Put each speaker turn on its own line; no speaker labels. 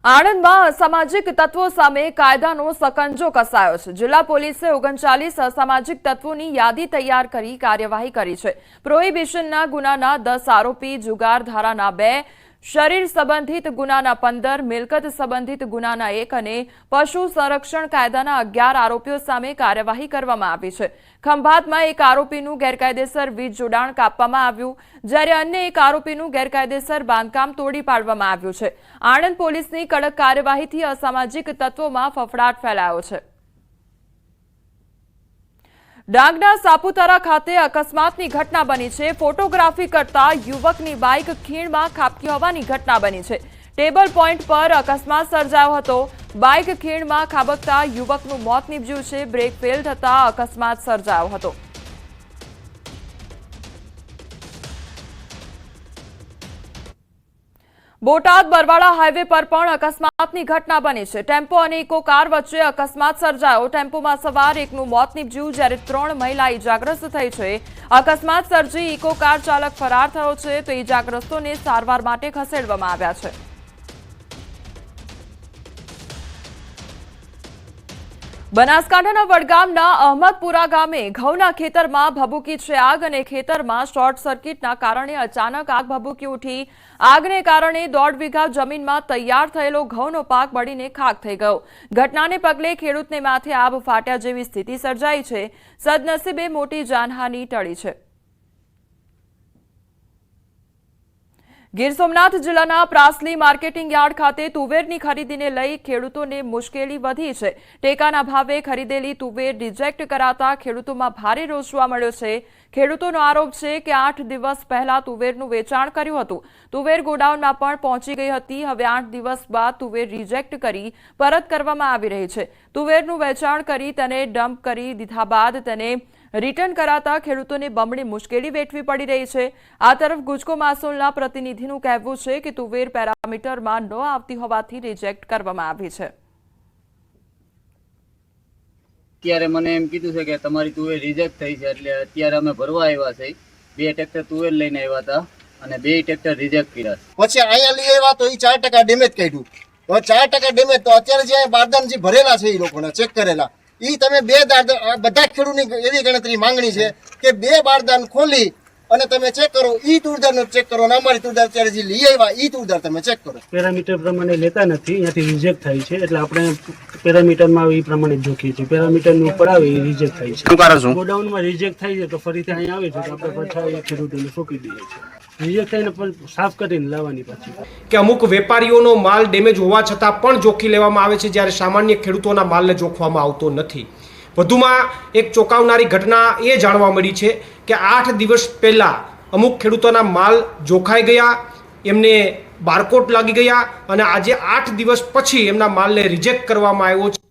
આણંદમાં અસામાજિક તત્વો સામે કાયદાનો સકંજો કસાયો છે। જિલ્લા પોલીસે 39 અસામાજિક તત્વોની યાદી તૈયાર કરી કાર્યવાહી કરી છે। પ્રોહિબિશનના ગુનાના 10 આરોપી, જુગાર ધારાના 2, શરીર સંબંધિત ગુનાના 15, મિલકત સંબંધિત ગુનાના 1 અને પશુ સંરક્ષણ કાયદાના 11 આરોપીઓ સામે કાર્યવાહી કરવામાં આવી છે। ખંભાતમાં એક આરોપીનું ગેરકાયદેસર વીજ જોડાણ કાપવામાં આવ્યું, જ્યારે અન્ય એક આરોપીનું ગેરકાયદેસર બાંધકામ તોડી પાડવામાં આવ્યું છે। આણંદ પોલીસની કડક કાર્યવાહીથી અસામાજિક તત્વોમાં ફફડાટ ફેલાયો છે। ડાંગના સાપુતારા ખાતે અકસ્માતની ઘટના બની છે। ફોટોગ્રાફી કરતા યુવકની બાઇક ખીણમાં ખાબકી હોવાની ઘટના બની છે। ટેબલ પોઈન્ટ પર અકસ્માત સર્જાયો હતો। બાઇક ખીણમાં ખાબકતા યુવકનું મોત નીપજ્યું છે। બ્રેક ફેલ થતા અકસ્માત સર્જાયો હતો। બોટાદ બરવાડા હાઈવે પર પણ અકસ્માતની ઘટના બની છે। ટેમ્પો અને ઇકો કાર વચ્ચે અકસ્માત સર્જાયો। ટેમ્પોમાં સવાર એકનું મોત નીપજ્યું, જ્યારે 3 મહિલા ઇજાગ્રસ્ત થઈ છે। અકસ્માત સર્જી ઇકો કાર ચાલક ફરાર થયો છે, તો ઇજાગ્રસ્તોને સારવાર માટે ખસેડવામાં આવ્યા છે। બનાસકાંઠાના વડગામના અહમદપુરા ગામે ઘઉંના ખેતરમાં ભભૂકી છે આગ અને ખેતરમાં શોર્ટ સર્કિટના કારણે અચાનક આગ ભભૂકી ઉઠી। આગને કારણે 1.5 વીઘા જમીનમાં તૈયાર થયેલો ઘઉંનો પાક બળીને ખાક થઈ ગયો। ઘટનાને પગલે ખેડૂતને માથે આભ ફાટ્યા જેવી સ્થિતિ સર્જાઈ છે। સદનસીબે મોટી જાનહાનિ ટળી છે। ગીર સોમનાથ જિલ્લાના પ્રાસલી માર્કેટિંગ યાર્ડ ખાતે તુવેરની ખરીદીને લઈ ખેડૂતોને મુશ્કેલી વધી છે। ટેકાના ભાવે ખરીદેલી તુવેર રિજેક્ટ કરાતા ખેડૂતોમાં ભારે રોષ જોવા મળ્યો છે। ખેડૂતોનો આરોપ છે કે 8 દિવસ પહેલા તુવેરનું વેચાણ કર્યું હતું। તુવેર ગોડાઉનમાં પણ પહોંચી ગઈ હતી। હવે 8 દિવસ બાદ તુવેર રિજેક્ટ કરી પરત કરવામાં આવી રહી છે। તુવેરનું વેચાણ કરી તેને ડમ્પ કરી દીધા બાદ તેને રિટર્ન કરાતા ખેડૂતોને બમણી મુશ્કેલી વેઠવી પડી રહી છે। આ તરફ ગુજકો માસોલના પ્રતિનિધિનું કહેવું છે કે તુવેર પેરામીટરમાં ન આવતી હોવાથી રિજેક્ટ કરવામાં આવી છે।
અત્યારે મને એમ કીધું છે કે તમારી તુવેર રિજેક્ટ થઈ છે, એટલે અત્યારે અમે ભરવા આવ્યા છે। 2 ટ્રેક્ટર તુવેર લઈને આવ્યા હતા અને 2 ટ્રેક્ટર રિજેક્ટ કર્યા।
પછી અહીંયા લઈ આવ્યા તો એ 4% ડેમેજ કાઢ્યું। તો 4% ડેમેજ તો અત્યારે જે બારદાન જે ભરેલા છે એ લોકોના ચેક કરેલા ઈ તમે 2 બધા ખેડૂતની એવી ગણતરી માંગણી છે કે 2 બારદાન ખોલી અને તમે ચેક કરો। ઈ તુરદારનો ચેક કરો અને અમારી તુરદાર અત્યારે જે લઈ આવ્યા ઈ તુરદાર તમે ચેક કરો।
પેરામીટર પ્રમાણે લેતા નથી, અહીંયાથી રિજેક્ટ થાય છે, એટલે આપણે પેરામીટરમાં એ પ્રમાણે જોખીએ છીએ। પેરામીટરનું ઉપર આવે એ રિજેક્ટ થાય છે। ગોડાઉનમાં રિજેક્ટ થાય છે તો ફરીથી અહીં આવે છે તો આપણે પાછા ખેડૂતોને સોંપી દઈએ છીએ। રિજેક્ટ થઈને પણ સાફ કરીને લાવવાની પાછી
કે અમુક વેપારીઓનો માલ ડેમેજ હોવા છતાં પણ જોખી લેવામાં આવે છે, જ્યારે સામાન્ય ખેડૂતોના માલને જોખવામાં આવતો નથી। વધુમાં એક ચોંકાવનારી ઘટના એ જાણવા મળી છે કે 8 દિવસ પહેલા અમુક ખેડૂતોના માલ જોખાઈ ગયા, એમને બારકોડ લાગી ગયા અને આજે 8 દિવસ પછી એમના માલને રિજેક્ટ કરવામાં આવ્યો છે।